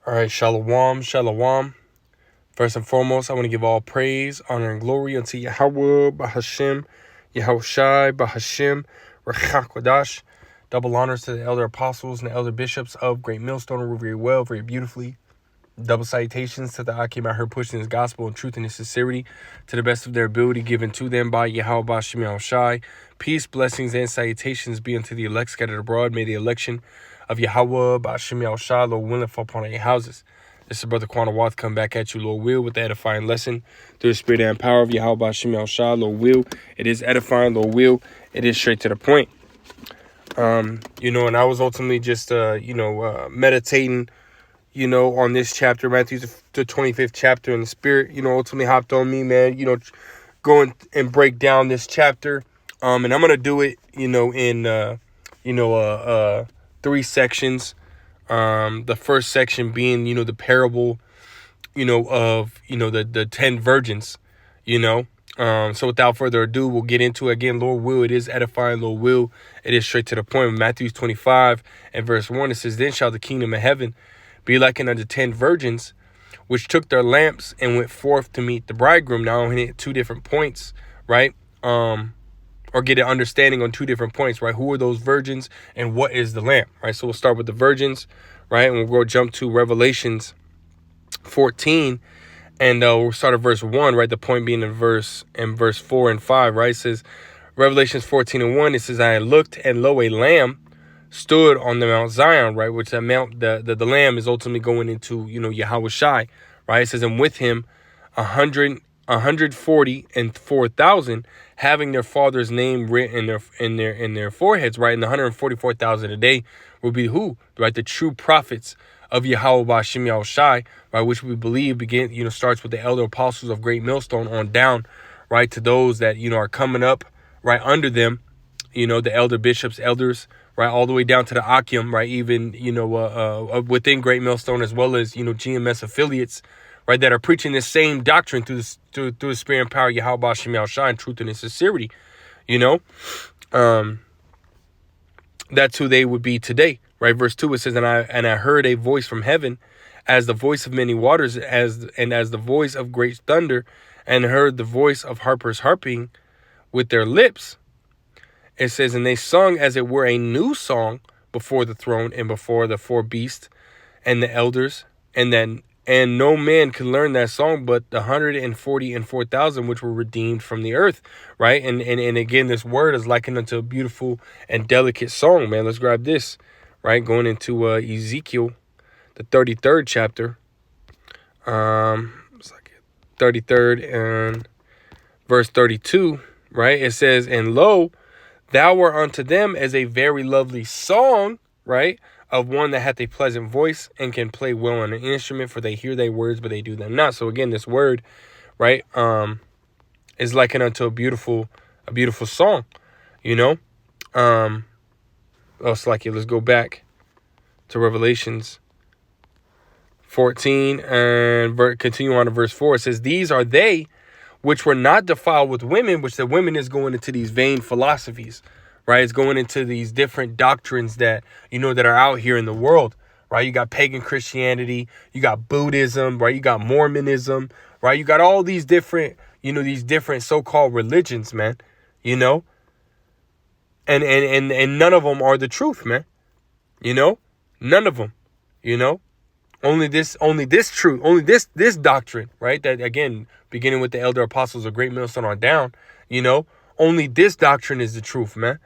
All right, shalom, shalom. First and foremost, I want to give all praise, honor, and glory unto Yahweh, Bahashem, Yahushai, Bahashem, Rechakwadash. Double honors to the elder apostles and the elder bishops of Great Millstone, who very well, very beautifully. Double salutations to the Akim out here pushing his gospel in truth and in sincerity to the best of their ability given to them by Yahweh, Bahashem, Yahushai. Peace, blessings, and salutations be unto the elect scattered abroad. May the election of Yahweh, Bahashem, Yahushai, Lord willing, fall upon your houses. This is Brother Quanah Wath come back at you, Lord will, with the edifying lesson through the spirit and power of Yahweh, Bahashem, Yahushai, Lord will. It is edifying, Lord will. It is straight to the point. And I was ultimately just, meditating, on this chapter, Matthew, the 25th chapter, and the Spirit, ultimately hopped on me, man, go and break down this chapter. And I'm going to do it, in, three sections. The first section being, the parable, of, the 10 virgins, So without further ado, we'll get into it again. Lord will, it is edifying. Lord will, it is straight to the point. Matthew 25 and verse 1, it says, "Then shall the kingdom of heaven be likened unto 10 virgins, which took their lamps and went forth to meet the bridegroom." Now I'm hitting 2 different points, right? Or get an understanding on 2 different points, right? Who are those virgins and what is the lamp, right? So we'll start with the virgins, right? And we'll go jump to Revelations 14. And we'll start at verse 1, right? The point being in verse 4 and 5, right? It says, Revelations 14 and 1, it says, "I looked, and lo, a lamb stood on the Mount Zion," right? Which that mount, the lamb is ultimately going into, Yahweh Shai, right? It says, "And with him 144,000 having their father's name written in their foreheads," right? And the 144,000 a day will be who, right? The true prophets of Yahweh Bahashem Yahushai, right? Which we believe starts with the elder apostles of Great Millstone on down, right? To those that, are coming up right under them, the elder bishops, elders, right? All the way down to the Akim, right? Even, within Great Millstone, as well as, GMS affiliates, right? That are preaching this same doctrine through the spirit and power of Yahweh Bahashem Yahushai in truth and in sincerity, That's who they would be today, right? Verse 2, it says, and I heard a voice from heaven as the voice of many waters, as the voice of great thunder, and heard the voice of harpers harping with their lips. It says, and they sung as it were a new song before the throne and before the 4 beasts and the elders, and no man could learn that song but the 144,000 which were redeemed from the earth, right? And again, this word is likened unto a beautiful and delicate song, man. Let's grab this, right? Going into Ezekiel, the 33rd chapter, it's like 33rd and verse 32, right? It says, "And lo, thou wert unto them as a very lovely song," right? "Of one that hath a pleasant voice and can play well on an instrument, for they hear thy words, but they do them not." So again, this word, right, is likened unto a beautiful song, Let's go back to Revelations 14 and continue on to verse 4. It says, "These are they which were not defiled with women," which the women is going into these vain philosophies, right? It's going into these different doctrines that, that are out here in the world, right? You got pagan Christianity, you got Buddhism, right? You got Mormonism, right? You got all these different, these different so-called religions, man, and none of them are the truth, man, none of them, only this truth, only this doctrine, right? That again, beginning with the elder apostles of Great Millstone on down, only this doctrine is the truth, man.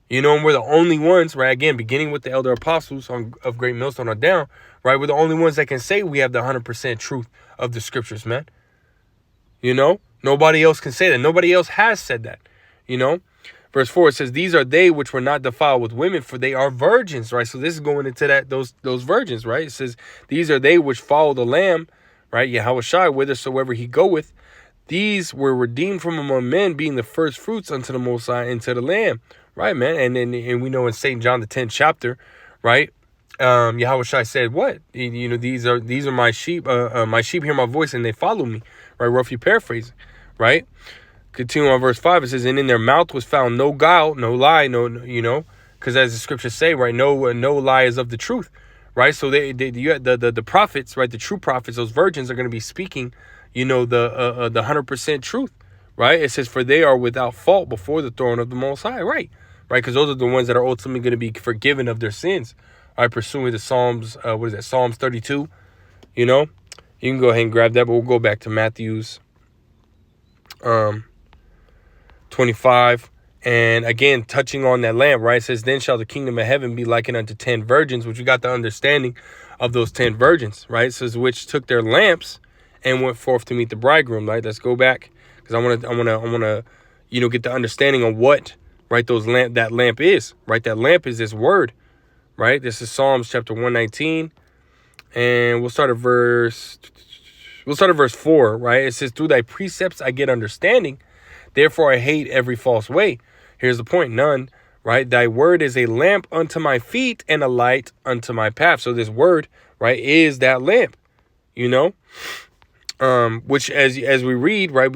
And we're the only ones, right? Again, beginning with the elder apostles of Great Millstone on down, right? We're the only ones that can say we have the 100% truth of the scriptures, man. Nobody else can say that. Nobody else has said that, Verse 4, it says, "These are they which were not defiled with women, for they are virgins," right? So this is going into those virgins, right? It says, "These are they which follow the Lamb," right? Yahweh Shai, whithersoever he goeth. "These were redeemed from among men, being the first fruits unto the Most High and to the Lamb," right, man? And we know in St. John the 10th chapter, right? Yahweh Shai said, "What? These are my sheep. My sheep hear my voice and they follow me," right? Roughly paraphrasing, right? Continue on verse 5, it says, "And in their mouth was found no guile, no lie," because as the scriptures say, right, no lie is of the truth, right? So the prophets, right? The true prophets, those virgins are going to be speaking, the 100% truth, right? It says, for they are without fault before the throne of the Most High, right? Right, because those are the ones that are ultimately going to be forgiven of their sins. All right, pursuing the Psalms, what is that? Psalms 32. You can go ahead and grab that, but we'll go back to Matthew's 25. And again, touching on that lamp, right? It says, then shall the kingdom of heaven be likened unto 10 virgins, which we got the understanding of those 10 virgins, right? It says, which took their lamps and went forth to meet the bridegroom, right? Let's go back, because I want to, get the understanding of what, right, that lamp is, right? That lamp is this word, right? This is Psalms chapter 119, and we'll start at verse 4, right? It says, through thy precepts I get understanding, therefore I hate every false way. Here's the point, none, right? Thy word is a lamp unto my feet and a light unto my path. So this word, right, is that lamp, which as we read, right,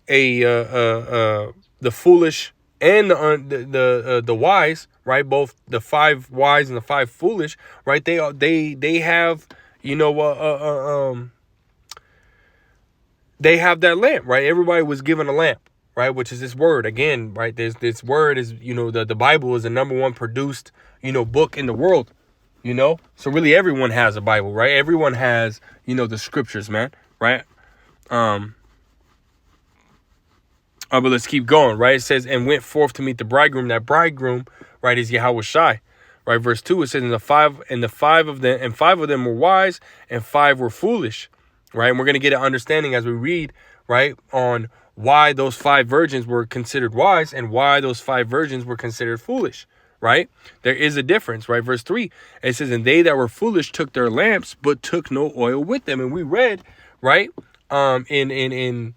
the foolish and the wise, right, both the 5 wise and the 5 foolish, right, they have, they have that lamp, right? Everybody was given a lamp, right? Which is this word again, right? This word is, the Bible is the number 1 produced, book in the world, So really everyone has a Bible, right? Everyone has, the scriptures, man, right? But let's keep going, right? It says, and went forth to meet the bridegroom. That bridegroom, right, is Yahweh Shai, right? Verse 2, it says, and five of them were wise, and 5 were foolish, right? And we're going to get an understanding as we read, right, on why those 5 virgins were considered wise and why those 5 virgins were considered foolish, right? There is a difference, right? Verse 3, it says, and they that were foolish took their lamps, but took no oil with them. And we read, right, in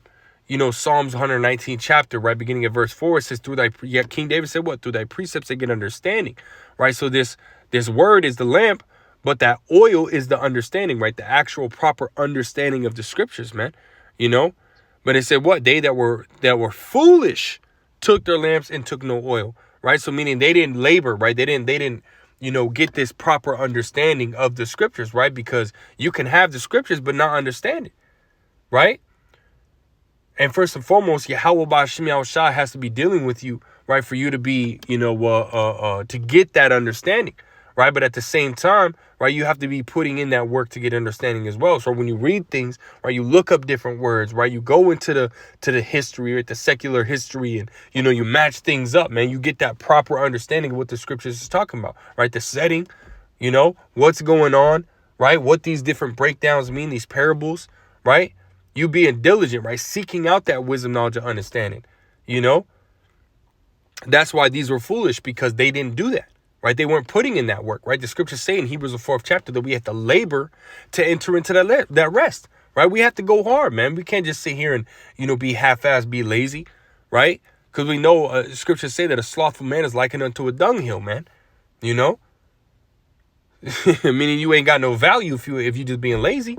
Psalms 119 chapter, right, beginning at verse 4, it says, King David said what? Through thy precepts they get understanding, right? So this word is the lamp, but that oil is the understanding, right? The actual proper understanding of the scriptures, man, But it said what? They that were foolish took their lamps and took no oil, right? So meaning they didn't labor, right? They didn't, get this proper understanding of the scriptures, right? Because you can have the scriptures but not understand it, right? And first and foremost, Yahweh Ba'Shem Yahushua has to be dealing with you, right? For you to be, to get that understanding, right? But at the same time, right, you have to be putting in that work to get understanding as well. So when you read things, right, you look up different words, right? You go into the history, right, the secular history, and, you match things up, man. You get that proper understanding of what the scriptures is talking about, right? The setting, what's going on, right? What these different breakdowns mean, these parables, right? You being diligent, right? Seeking out that wisdom, knowledge, and understanding, That's why these were foolish, because they didn't do that, right? They weren't putting in that work, right? The scriptures say in Hebrews, the 4th chapter, that we have to labor to enter into that rest, right? We have to go hard, man. We can't just sit here and, be half-assed, be lazy, right? Because we know scriptures say that a slothful man is likened unto a dunghill, man, meaning you ain't got no value if you just being lazy,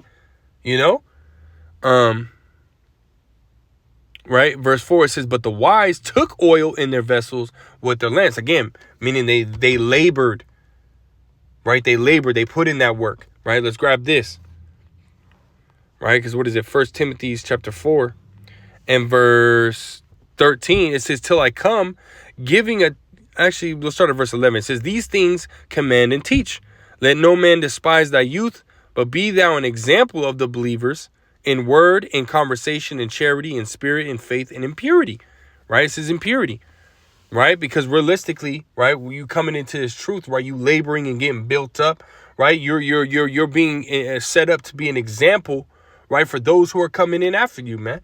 Right, verse 4, it says, but the wise took oil in their vessels with their lamps. Again, meaning they labored, right? They put in that work, right? Let's grab this, right? Because what is it? 1 Timothy chapter 4 and verse 13, it says, till I come, actually, let's start at verse 11. It says, these things command and teach. Let no man despise thy youth, but be thou an example of the believers in word, in conversation, in charity, in spirit, in faith, and in purity, right? It says in purity, right? Because realistically, right, when you coming into this truth, right, you laboring and getting built up, right? You're being set up to be an example, right, for those who are coming in after you, man.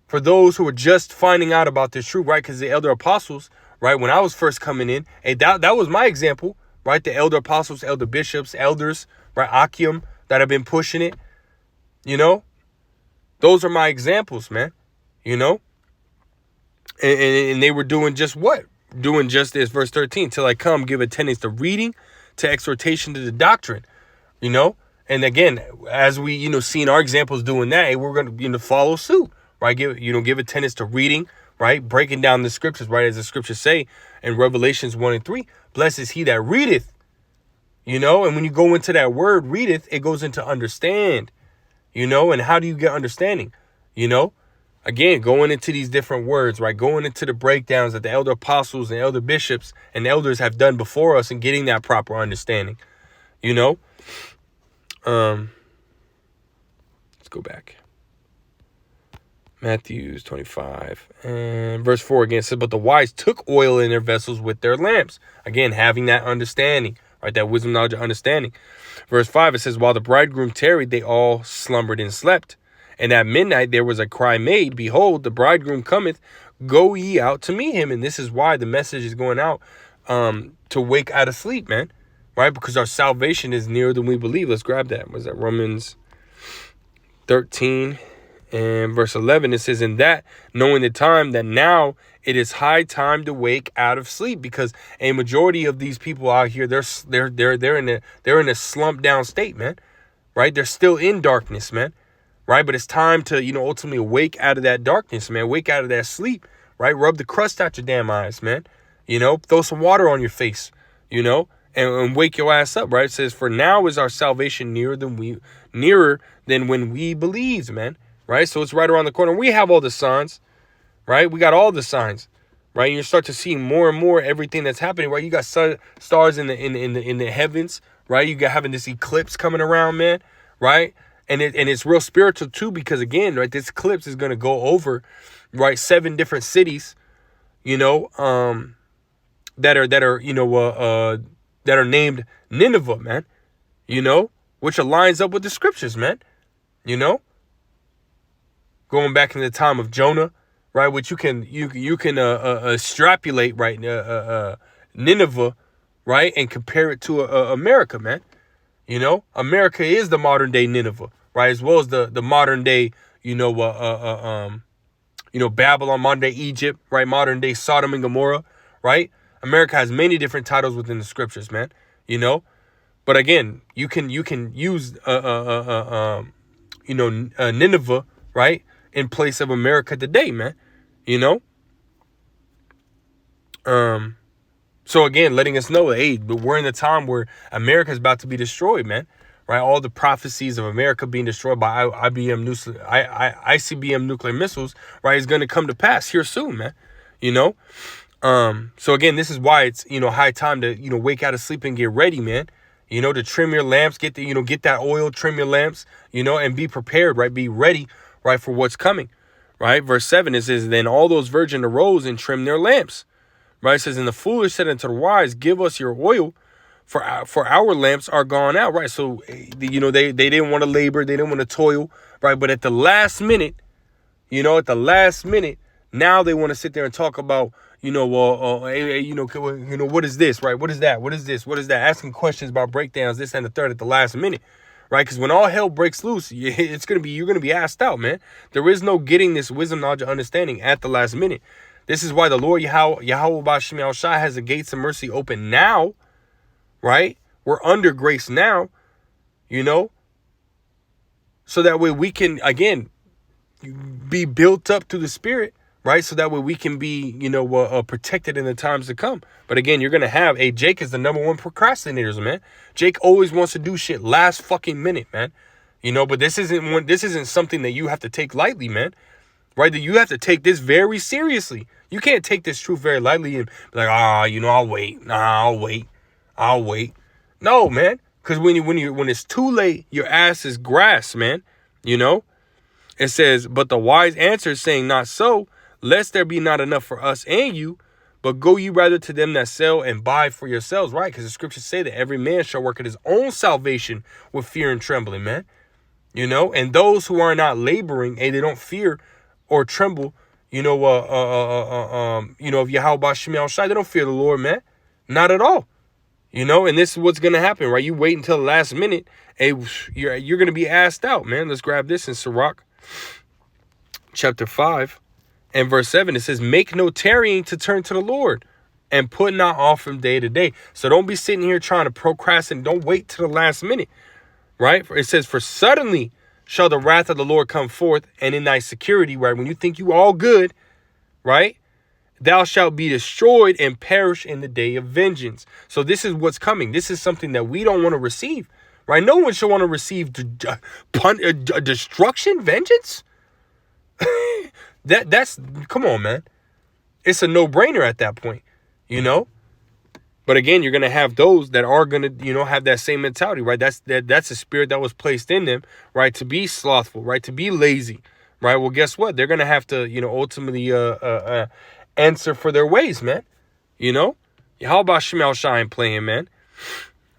For those who are just finding out about this truth, right? Because the elder apostles, right, when I was first coming in, that was my example, right? The elder apostles, elder bishops, elders, right, Akim, that have been pushing it. Those are my examples, man, and they were doing just what? Doing just this, verse 13, till I come, give attendance to reading, to exhortation, to the doctrine, and again, as we, seen our examples doing that, we're going to, follow suit, right? Give attendance to reading, right? Breaking down the scriptures, right? As the scriptures say in Revelations 1 and 3, blessed is he that readeth, You know, and when you go into that word, readeth, it goes into understand, you know, and how do you get understanding? You know, again, going into these different words, right? Going into the breakdowns that the elder apostles and elder bishops and elders have done before us and getting that proper understanding, you know. Let's go back. Matthew 25 and verse 4 again says, but the wise took oil in their vessels with their lamps. Again, having that understanding, right? That wisdom, knowledge, and understanding. Verse 5, it says, while the bridegroom tarried, they all slumbered and slept. And at midnight there was a cry made, behold, the bridegroom cometh, go ye out to meet him. And this is why the message is going out to wake out of sleep, man. Right? Because our salvation is nearer than we believe. Let's grab that. Was that Romans 13 and verse 11? It says, in that, knowing the time, that now it is high time to wake out of sleep, because a majority of these people out here, they're in a slumped down state, man. Right? They're still in darkness, man. Right? But it's time to, you know, ultimately wake out of that darkness, man. Wake out of that sleep, right? Rub the crust out your damn eyes, man. You know, throw some water on your face, you know, and wake your ass up, right? It says, for now is our salvation nearer than when we believed, man. Right? So it's right around the corner. We have all the signs, right? We got all the signs, right? You start to see more and more everything that's happening, right? You got stars in the heavens, right? You got having this eclipse coming around, man, right? And it's real spiritual too, because again, right, this eclipse is going to go over, right, 7 different cities, you know, that are you know that are named Nineveh, man, you know, which aligns up with the scriptures, man, you know, going back in the time of Jonah, right, which you can extrapolate, right, Nineveh, right, and compare it to America, man. You know, America is the modern day Nineveh, right? As well as the modern day, you know, Babylon, modern day Egypt, right? Modern day Sodom and Gomorrah, right? America has many different titles within the scriptures, man. You know, but again, you can use Nineveh, right, in place of America today, man. You know, So again, letting us know, hey, we're in the time where America is about to be destroyed, man. Right? All the prophecies of America being destroyed by ICBM nuclear missiles, right, is going to come to pass here soon, man. You know? So again, this is why it's, you know, high time to, you know, wake out of sleep and get ready, man. You know, to trim your lamps, get that oil, trim your lamps, you know, and be prepared, right? Be ready, right, for what's coming. Right? Verse 7, it says, then all those virgins arose and trimmed their lamps. Right? It says, and the foolish said unto the wise, give us your oil, for our lamps are gone out. Right? So, you know, they didn't want to labor. They didn't want to toil. Right? But at the last minute, now they want to sit there and talk about, what is this? Right? What is that? What is this? What is that? Asking questions about breakdowns, this and the third at the last minute. Right? Because when all hell breaks loose, you're going to be asked out, man. There is no getting this wisdom, knowledge, and understanding at the last minute. This is why the Lord Yahweh B'Shem Yahushua has the gates of mercy open now, right? We're under grace now, you know, so that way we can, again, be built up through the Spirit, right? So that way we can be, protected in the times to come. But again, you're going to have, Jake is the number one procrastinators, man. Jake always wants to do shit last fucking minute, man. You know, but this isn't something that you have to take lightly, man. Right? That you have to take this very seriously. You can't take this truth very lightly and be like, I'll wait. I'll wait. No, man. Because when it's too late, your ass is grass, man. You know? It says, but the wise answer saying, not so, lest there be not enough for us and you, but go ye rather to them that sell and buy for yourselves, right? Because the scriptures say that every man shall work at his own salvation with fear and trembling, man. You know? And those who are not laboring and they don't fear or tremble, of Yahweh B'Shem Yahushua, they don't fear the Lord, man. Not at all. You know, and this is what's going to happen, right? You wait until the last minute, and you're going to be asked out, man. Let's grab this in Sirach, chapter 5, and verse 7. It says, make no tarrying to turn to the Lord, and put not off from day to day. So don't be sitting here trying to procrastinate. Don't wait till the last minute, right? It says, for suddenly shall the wrath of the Lord come forth, and in thy security, right? When you think you all good, right? thou shalt be destroyed and perish in the day of vengeance. So this is what's coming. This is something that we don't want to receive, right? No one should want to receive destruction, vengeance. That's come on, man. It's a no-brainer at that point, you know. But again, you're gonna have those that are gonna, have that same mentality, right? That's a spirit that was placed in them, right? To be slothful, right? To be lazy, right? Well, guess what? They're gonna have to, ultimately answer for their ways, man. How about Shemal Shine playing, man?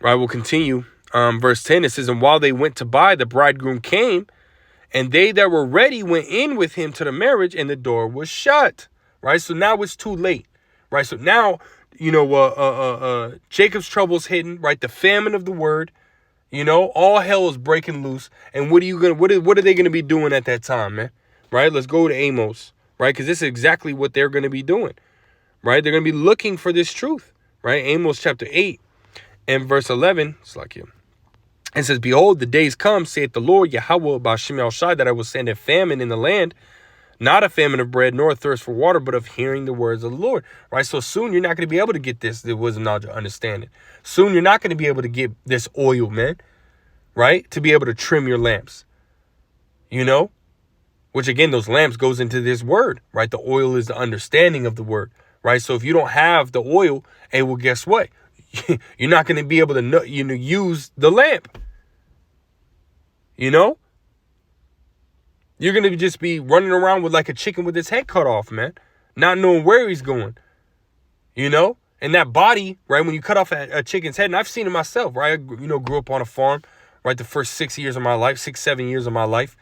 Right. We'll continue. Verse 10. It says, and while they went to buy, the bridegroom came, and they that were ready went in with him to the marriage, and the door was shut. Right. So now it's too late. Right. So now, Jacob's trouble's hidden. Right. The famine of the word. All hell is breaking loose. And what are they gonna be doing at that time, man? Right. Let's go to Amos. Right. Because this is exactly what they're gonna be doing. Right. They're gonna be looking for this truth. Right. Amos chapter 8 and verse 11. It's like you. It says, behold, the days come, saith the Lord Yahweh Bashim El Shai, that I will send a famine in the land, not a famine of bread, nor a thirst for water, but of hearing the words of the Lord. Right? So soon you're not going to be able to get the wisdom, knowledge, understanding. Soon you're not going to be able to get this oil, man. Right? To be able to trim your lamps. Which again, those lamps goes into this word. Right? The oil is the understanding of the word. Right? So if you don't have the oil, hey, well, guess what? You're not going to be able to use the lamp. You're going to just be running around with like a chicken with its head cut off, man. Not knowing where he's going. And that body, right, when you cut off a chicken's head, and I've seen it myself, right? I, grew up on a farm, right, the first 6 years of my life, 7 years of my life,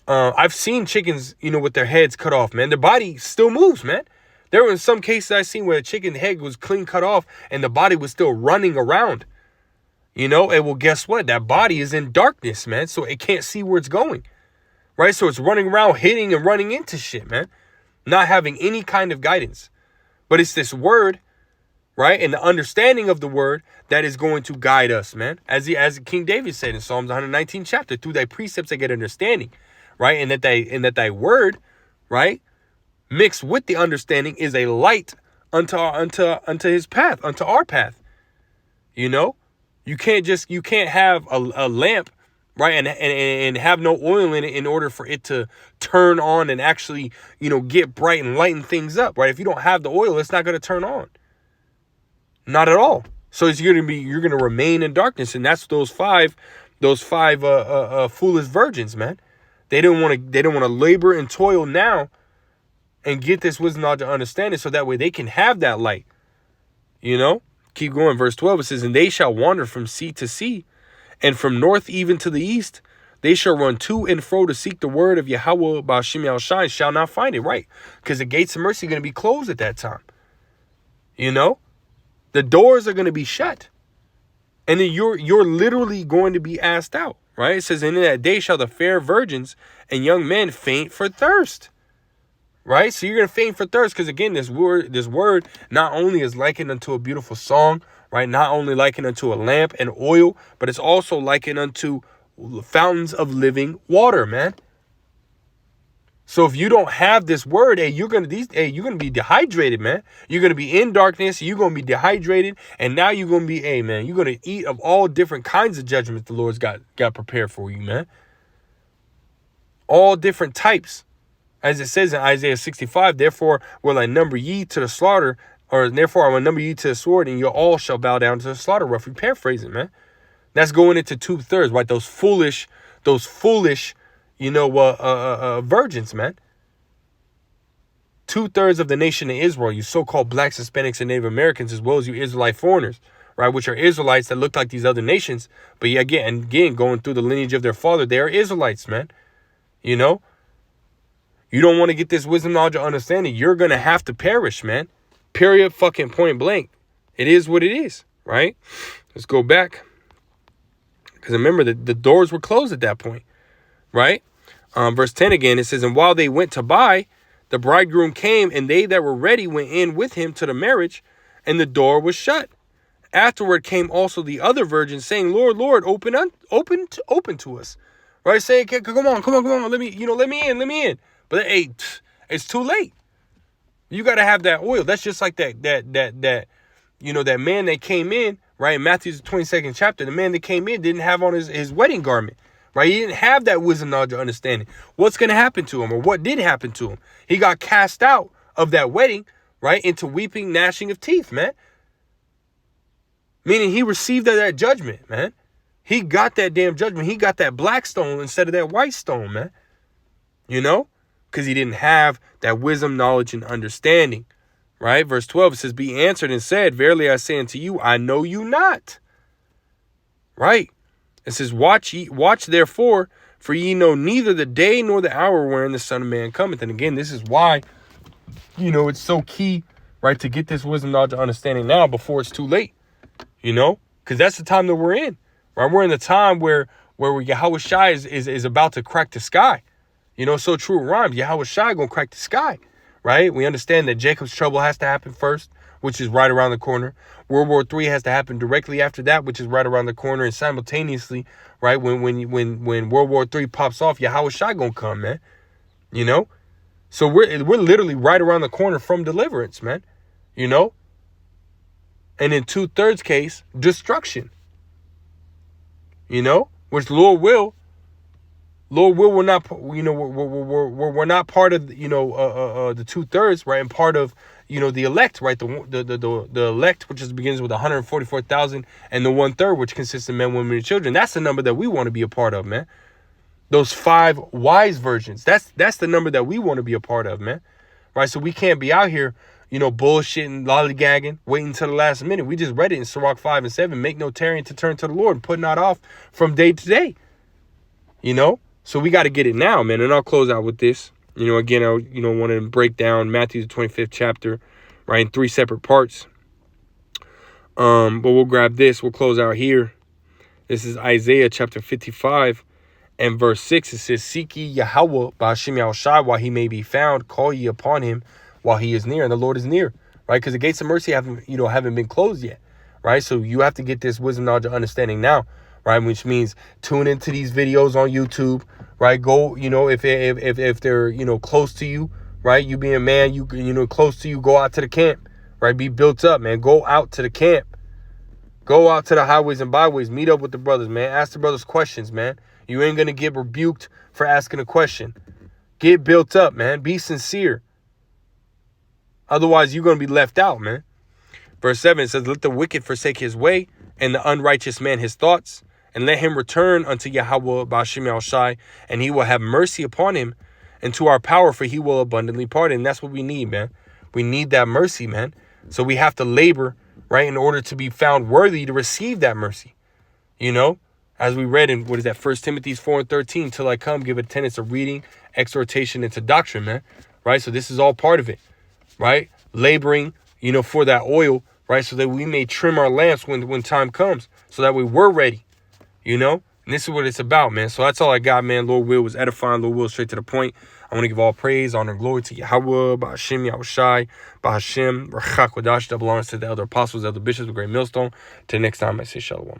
I've seen chickens, with their heads cut off, man. Their body still moves, man. There were some cases I've seen where a chicken's head was clean cut off and the body was still running around. And well, guess what? That body is in darkness, man. So it can't see where it's going. Right? So it's running around, hitting and running into shit, man. Not having any kind of guidance. But it's this word, right? And the understanding of the word that is going to guide us, man. As King David said in Psalms 119 chapter, through thy precepts I get understanding. Right? And that thy word, right, mixed with the understanding is a light unto his path, unto our path. You can't have a lamp, right, and have no oil in it in order for it to turn on and actually, get bright and lighten things up, right? If you don't have the oil, it's not going to turn on. Not at all. So you're going to remain in darkness, and that's those five foolish virgins, man. They don't want to labor and toil now and get this wisdom, knowledge, and understanding, so that way they can have that light. Keep going. Verse 12, it says, and they shall wander from sea to sea, and from north even to the east. They shall run to and fro to seek the word of Yahweh Bashim El Shai, shall not find it. Right? Because the gates of mercy are going to be closed at that time. The doors are going to be shut. And then you're literally going to be asked out. Right? It says, and in that day shall the fair virgins and young men faint for thirst. Right? So you're going to faint for thirst because, again, this word not only is likened unto a beautiful song, right? Not only likened unto a lamp and oil, but it's also likened unto fountains of living water, man. So if you don't have this word, you're going to be dehydrated, man. You're going to be in darkness. You're going to be dehydrated. And now you're going to be, you're going to eat of all different kinds of judgments the Lord's got prepared for you, man. All different types. As it says in Isaiah 65, therefore will I number ye to the slaughter, or therefore I will number ye to the sword, and you all shall bow down to the slaughter. Roughly paraphrasing, man. That's going into 2/3, right? Those foolish, virgins, man. 2/3 of the nation of Israel, you so-called blacks, Hispanics, and Native Americans, as well as you Israelite foreigners, right? Which are Israelites that look like these other nations, but again, going through the lineage of their father, they are Israelites, man. You don't want to get this wisdom, knowledge, or understanding. You're going to have to perish, man. Period, fucking point blank. It is what it is, right? Let's go back. Because remember, the doors were closed at that point, right? Verse 10 again, it says, and while they went to buy, the bridegroom came, and they that were ready went in with him to the marriage, and the door was shut. Afterward came also the other virgins, saying, Lord, Lord, open to us. Right? Saying, come on, let me in. But hey, it's too late. You got to have that oil. That's just like that that man that came in, right? In Matthew's 22nd chapter, the man that came in didn't have on his wedding garment, right? He didn't have that wisdom, knowledge, or understanding. What's going to happen to him, or what did happen to him? He got cast out of that wedding, right? Into weeping, gnashing of teeth, man. Meaning he received that judgment, man. He got that damn judgment. He got that black stone instead of that white stone, man. Because he didn't have that wisdom, knowledge, and understanding. Right? Verse 12, it says, be answered and said, verily I say unto you, I know you not. Right? It says, watch therefore, for ye know neither the day nor the hour wherein the Son of Man cometh. And again, this is why, it's so key, right, to get this wisdom, knowledge, and understanding now before it's too late. Because that's the time that we're in. Right? We're in the time where Yahweh Shai is about to crack the sky. So true it rhymes. Yahweh Shai gonna crack the sky. Right? We understand that Jacob's trouble has to happen first, which is right around the corner. World War III has to happen directly after that, which is right around the corner. And simultaneously, right, when World War III pops off, Yahweh Shai gonna come, man. So we're literally right around the corner from deliverance, man. And in 2/3 case, destruction. Which Lord will not, we're not part of, the 2/3, right? And part of, the elect, right? The elect, which begins with 144,000, and the 1/3, which consists of men, women, and children. That's the number that we want to be a part of, man. Those 5 wise virgins. That's the number that we want to be a part of, man. Right? So we can't be out here, bullshitting, lollygagging, waiting until the last minute. We just read it in Sirach 5 and 7. Make no tarrying to turn to the Lord, and put not off from day to day. So we got to get it now, man. And I'll close out with this. Again, I want to break down Matthew's 25th chapter, right, in 3 separate parts. But we'll grab this. We'll close out here. This is Isaiah chapter 55 and verse 6. It says, seek ye Yahweh b'Hashem Yahushai while he may be found. Call ye upon him while he is near. And the Lord is near, right? Because the gates of mercy haven't been closed yet, right? So you have to get this wisdom, knowledge, and understanding now. Right, which means tune into these videos on YouTube, right? Go, if they're, close to you, right? You being a man, close to you, go out to the camp, right? Be built up, man. Go out to the camp. Go out to the highways and byways. Meet up with the brothers, man. Ask the brothers questions, man. You ain't going to get rebuked for asking a question. Get built up, man. Be sincere. Otherwise, you're going to be left out, man. Verse 7 says, let the wicked forsake his way, and the unrighteous man his thoughts. And let him return unto Yahweh b'Hashem Yahushai, and he will have mercy upon him, and to our power, for he will abundantly pardon. And that's what we need, man. We need that mercy, man. So we have to labor, right, in order to be found worthy to receive that mercy. As we read in, 1 Timothy 4 and 13, till I come, give attendance to reading, exhortation, and to doctrine, man. Right? So this is all part of it, right? Laboring, for that oil, right? So that we may trim our lamps when time comes, so that we're ready. And this is what it's about, man. So that's all I got, man. Lord will was edifying. Lord will straight to the point. I want to give all praise, honor, and glory to Yahweh, b'Hashem Yahushai, b'Hashem, Rachak Wadash, that belongs to the elder apostles, elder bishops, the great millstone. Till next time, I say shalom.